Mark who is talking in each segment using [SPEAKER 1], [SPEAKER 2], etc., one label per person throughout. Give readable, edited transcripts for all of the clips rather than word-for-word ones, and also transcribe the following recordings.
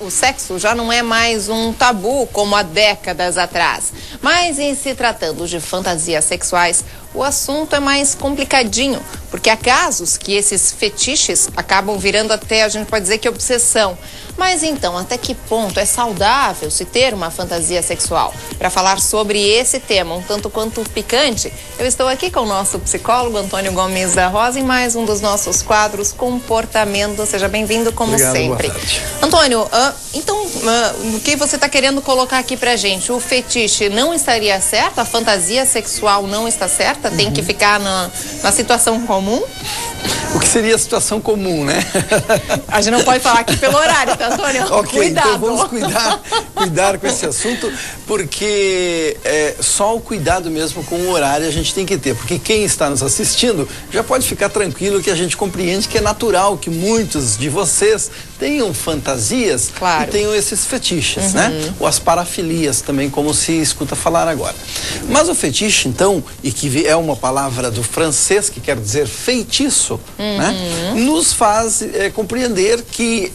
[SPEAKER 1] o sexo já não é mais um tabu como há décadas atrás. Mas em se tratando de fantasias sexuais, o assunto é mais complicadinho, porque há casos que esses fetiches acabam virando até, a gente pode dizer que obsessão. Mas então, até que ponto é saudável se ter uma fantasia sexual? Para falar sobre esse tema, um tanto quanto picante, eu estou aqui com o nosso psicólogo Antônio Gomes da Rosa em mais um dos nossos quadros Comportamento. Seja bem-vindo, como
[SPEAKER 2] Obrigado,
[SPEAKER 1] sempre.
[SPEAKER 2] boa tarde.
[SPEAKER 1] Antônio, então, o que você está querendo colocar aqui pra gente? O fetiche não estaria certo? A fantasia sexual não está certa? Tem que ficar na situação comum?
[SPEAKER 2] O que seria a situação comum, né?
[SPEAKER 1] A gente não pode falar aqui pelo horário, tá, Antônio?
[SPEAKER 2] Ok,
[SPEAKER 1] Cuidado.
[SPEAKER 2] então vamos cuidar com esse assunto, porque só o cuidado mesmo com o horário a gente tem que ter, porque quem está nos assistindo já pode ficar tranquilo que a gente compreende que é natural que muitos de vocês tenham fantasias,
[SPEAKER 1] claro,
[SPEAKER 2] e tenham esses fetiches, né? Ou as parafilias também, como se escuta falar agora. Mas o fetiche, então, e que é uma palavra do francês que quer dizer feitiço, né? Nos faz compreender que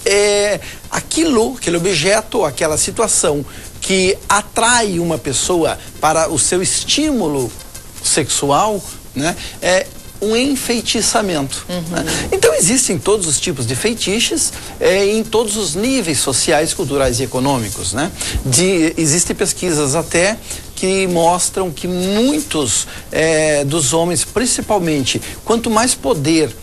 [SPEAKER 2] aquele objeto, aquela situação que atrai uma pessoa para o seu estímulo sexual, né? Um enfeitiçamento. Né? Então existem todos os tipos de feitiços em todos os níveis sociais, culturais e econômicos, né? Existem pesquisas até que mostram que muitos dos homens, principalmente, quanto mais poder,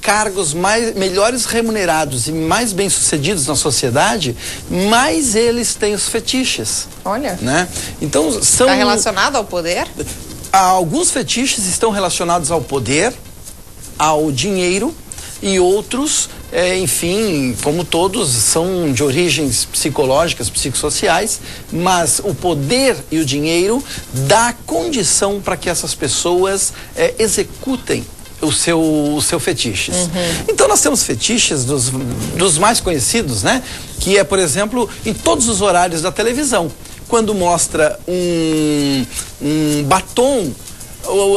[SPEAKER 2] cargos melhores remunerados e mais bem-sucedidos na sociedade, mais eles têm os fetiches.
[SPEAKER 1] Olha.
[SPEAKER 2] Né? Então são...
[SPEAKER 1] Está relacionado ao poder?
[SPEAKER 2] Alguns fetiches estão relacionados ao poder, ao dinheiro, e outros, enfim, como todos, são de origens psicológicas, psicossociais, mas o poder e o dinheiro dá condição para que essas pessoas executem o seu fetiches. Então nós temos fetiches dos mais conhecidos, né? Que é, por exemplo, em todos os horários da televisão. Quando mostra um batom,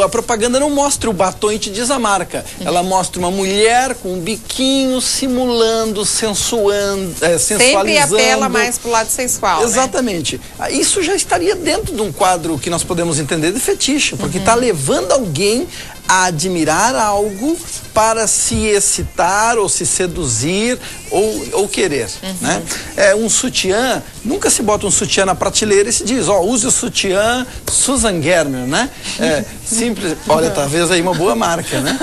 [SPEAKER 2] a propaganda não mostra o batom e te diz a marca. Ela mostra uma mulher com um biquinho simulando, sensualizando.
[SPEAKER 1] Sempre apela mais pro lado sensual.
[SPEAKER 2] Exatamente. Né? Isso já estaria dentro de um quadro que nós podemos entender de fetiche, porque está levando alguém a admirar algo para se excitar ou se seduzir ou querer, né? Um sutiã, nunca se bota um sutiã na prateleira e se diz, use o sutiã Susan Germer, né? Simples, olha, talvez aí uma boa marca, né?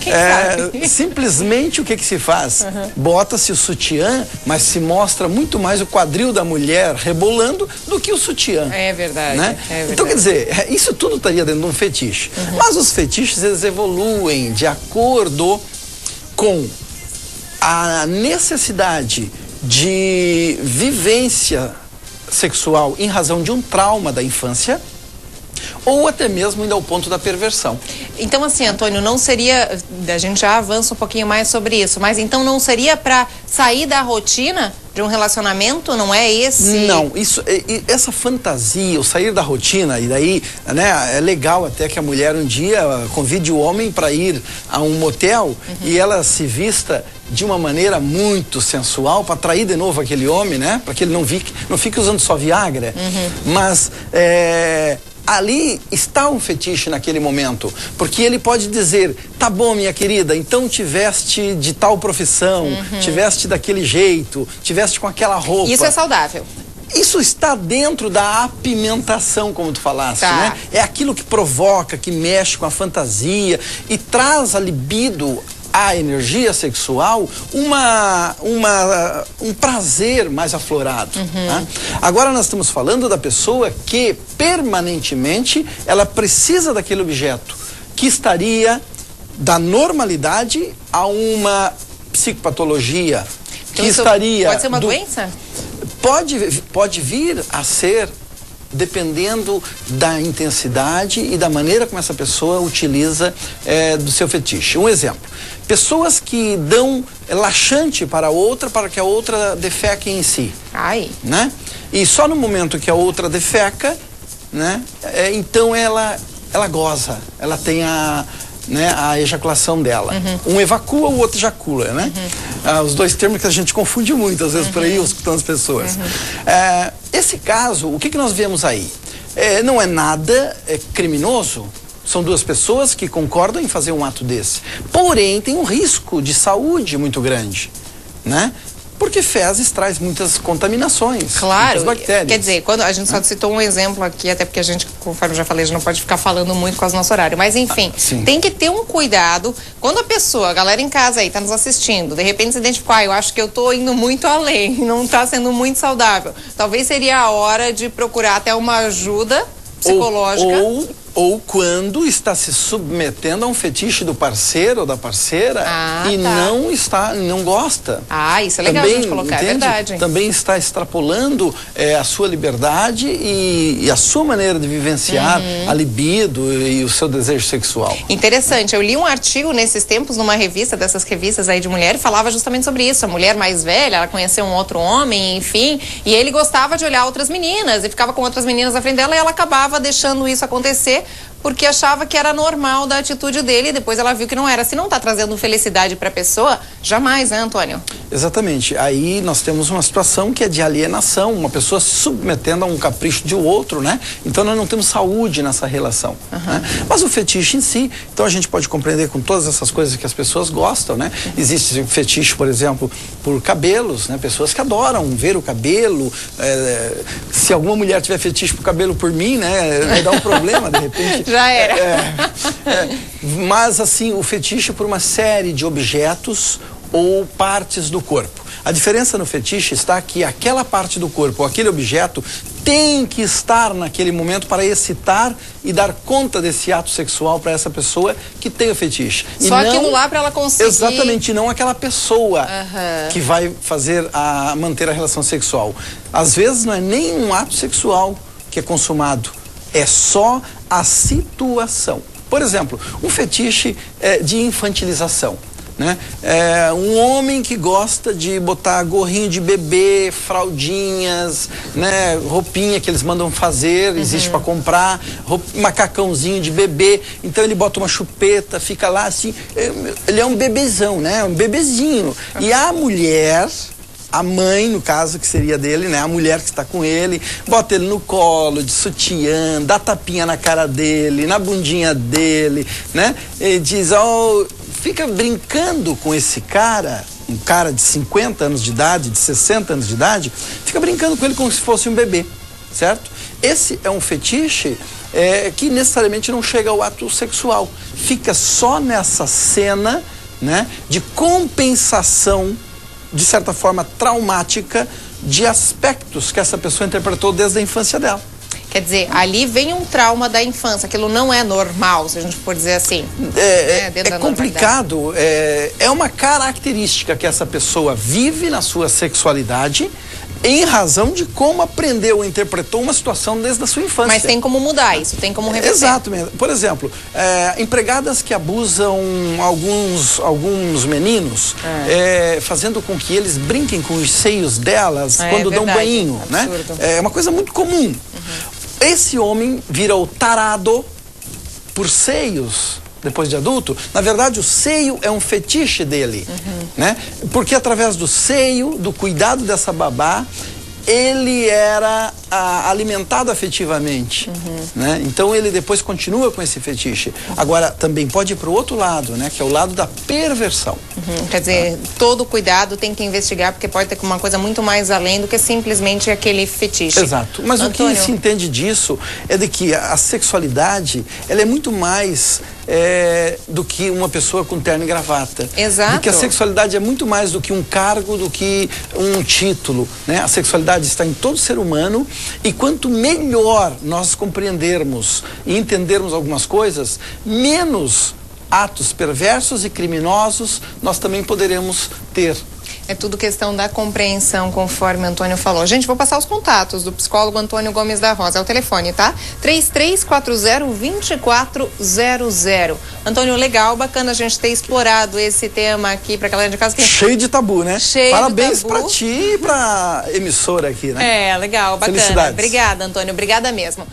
[SPEAKER 1] Quem sabe?
[SPEAKER 2] Simplesmente o que se faz? Bota-se o sutiã, mas se mostra muito mais o quadril da mulher rebolando do que o sutiã.
[SPEAKER 1] É verdade.
[SPEAKER 2] Né? Então, quer dizer, isso tudo estaria dentro de um fetiche. Mas os fetiches, eles evoluem de acordo com a necessidade de vivência sexual em razão de um trauma da infância, ou até mesmo indo ao ponto da perversão.
[SPEAKER 1] Então, assim, Antônio, não seria, a gente já avança um pouquinho mais sobre isso, mas então não seria para sair da rotina de um relacionamento, não é esse?
[SPEAKER 2] Não, essa fantasia, o sair da rotina, e daí, né, é legal até que a mulher um dia convide o homem para ir a um motel e ela se vista de uma maneira muito sensual para atrair de novo aquele homem, né, para que ele não fique usando só Viagra, mas ali está um fetiche naquele momento, porque ele pode dizer, tá bom, minha querida, então te veste de tal profissão, te veste daquele jeito, te veste com aquela roupa.
[SPEAKER 1] Isso é saudável.
[SPEAKER 2] Isso está dentro da apimentação, como tu falaste, né? É aquilo que provoca, que mexe com a fantasia e traz a libido, a energia sexual, um prazer mais aflorado. Né? Agora nós estamos falando da pessoa que permanentemente ela precisa daquele objeto, que estaria da normalidade a uma psicopatologia, então, que estaria...
[SPEAKER 1] Pode ser uma doença?
[SPEAKER 2] Pode vir a ser, dependendo da intensidade e da maneira como essa pessoa utiliza do seu fetiche. Um exemplo, pessoas que dão laxante para a outra para que a outra defeque em si.
[SPEAKER 1] Ai.
[SPEAKER 2] Né? E só no momento que a outra defeca, né, então ela goza, ela tem né, a ejaculação dela. Um evacua, o outro ejacula, né? Os dois termos que a gente confunde muito, às vezes, por aí, escutando as pessoas. Esse caso, o que nós vemos aí? Não é nada criminoso. São duas pessoas que concordam em fazer um ato desse. Porém, tem um risco de saúde muito grande, né? Porque fezes traz muitas contaminações,
[SPEAKER 1] claro,
[SPEAKER 2] muitas bactérias.
[SPEAKER 1] Quer dizer, quando a gente só citou um exemplo aqui, até porque a gente, conforme eu já falei, a gente não pode ficar falando muito com o nosso horário. Mas, enfim, tem que ter um cuidado. Quando a galera em casa aí, tá nos assistindo, de repente se identificar, eu acho que eu tô indo muito além, não tá sendo muito saudável. Talvez seria a hora de procurar até uma ajuda psicológica.
[SPEAKER 2] Ou quando está se submetendo a um fetiche do parceiro ou da parceira não gosta.
[SPEAKER 1] Isso é legal a gente colocar,
[SPEAKER 2] entende?
[SPEAKER 1] É verdade.
[SPEAKER 2] Também está extrapolando a sua liberdade e a sua maneira de vivenciar a libido e o seu desejo sexual.
[SPEAKER 1] Interessante, eu li um artigo nesses tempos numa revista, dessas revistas aí de mulher, e falava justamente sobre isso. A mulher mais velha, ela conheceu um outro homem, enfim, e ele gostava de olhar outras meninas e ficava com outras meninas à frente dela e ela acabava deixando isso acontecer porque achava que era normal da atitude dele e depois ela viu que não era. Se não está trazendo felicidade para a pessoa, jamais, né, Antônio?
[SPEAKER 2] Exatamente. Aí nós temos uma situação que é de alienação, uma pessoa se submetendo a um capricho de outro, né? Então nós não temos saúde nessa relação. Né? Mas o fetiche em si, então a gente pode compreender com todas essas coisas que as pessoas gostam, né? Existe fetiche, por exemplo, por cabelos, né? Pessoas que adoram ver o cabelo. Se alguma mulher tiver fetiche por cabelo por mim, né? Vai dar um problema, de repente.
[SPEAKER 1] Já era.
[SPEAKER 2] Mas, assim, o fetiche por uma série de objetos ou partes do corpo. A diferença no fetiche está que aquela parte do corpo, ou aquele objeto, tem que estar naquele momento para excitar e dar conta desse ato sexual para essa pessoa que tem o fetiche.
[SPEAKER 1] Só aquilo lá para ela conseguir...
[SPEAKER 2] Exatamente, não aquela pessoa que vai manter a relação sexual. Às vezes não é nem um ato sexual que é consumado, é só a situação. Por exemplo, um fetiche de infantilização. Né? Um homem que gosta de botar gorrinho de bebê, fraldinhas, né? Roupinha que eles mandam fazer, existe para comprar, macacãozinho de bebê, então ele bota uma chupeta, fica lá assim, ele é um bebezão, né? Um bebezinho. E a mulher... A mãe, no caso, que seria dele, né? A mulher que está com ele, bota ele no colo, de sutiã, dá tapinha na cara dele, na bundinha dele, né? E diz, fica brincando com esse cara, um cara de 50 anos de idade, de 60 anos de idade, fica brincando com ele como se fosse um bebê, certo? Esse é um fetiche que necessariamente não chega ao ato sexual. Fica só nessa cena, né? De compensação, de certa forma traumática, de aspectos que essa pessoa interpretou desde a infância dela.
[SPEAKER 1] Quer dizer, ali vem um trauma da infância, aquilo não é normal, se a gente for dizer assim.
[SPEAKER 2] É complicado, é uma característica que essa pessoa vive na sua sexualidade em razão de como aprendeu ou interpretou uma situação desde a sua infância.
[SPEAKER 1] Mas tem como mudar isso, tem como reverter.
[SPEAKER 2] Exato mesmo. Por exemplo, empregadas que abusam alguns meninos, fazendo com que eles brinquem com os seios delas quando dão banho, né? É uma coisa muito comum. Esse homem vira o tarado por seios depois de adulto. Na verdade, o seio é um fetiche dele, né? Porque através do seio, do cuidado dessa babá, ele era alimentado afetivamente, né? Então ele depois continua com esse fetiche. Agora, também pode ir para o outro lado, né? Que é o lado da perversão.
[SPEAKER 1] Quer dizer, todo cuidado tem que investigar, porque pode ter uma coisa muito mais além do que simplesmente aquele fetiche.
[SPEAKER 2] Exato. Mas Antônio, o que se entende disso é de que a sexualidade, ela é muito mais do que uma pessoa com terno e gravata.
[SPEAKER 1] Exato.
[SPEAKER 2] Porque a sexualidade é muito mais do que um cargo, do que um título, né? A sexualidade está em todo ser humano, e quanto melhor nós compreendermos e entendermos algumas coisas, menos atos perversos e criminosos nós também poderemos ter.
[SPEAKER 1] É tudo questão da compreensão, conforme o Antônio falou. Gente, vou passar os contatos do psicólogo Antônio Gomes da Rosa. É o telefone, tá? 3340-2400. Antônio, legal, bacana a gente ter explorado esse tema aqui para galera de casa.
[SPEAKER 2] Cheio de tabu, né?
[SPEAKER 1] Cheio
[SPEAKER 2] Parabéns
[SPEAKER 1] de tabu.
[SPEAKER 2] Pra ti e pra emissora aqui, né?
[SPEAKER 1] Legal, bacana.
[SPEAKER 2] Felicidades.
[SPEAKER 1] Obrigada, Antônio. Obrigada mesmo.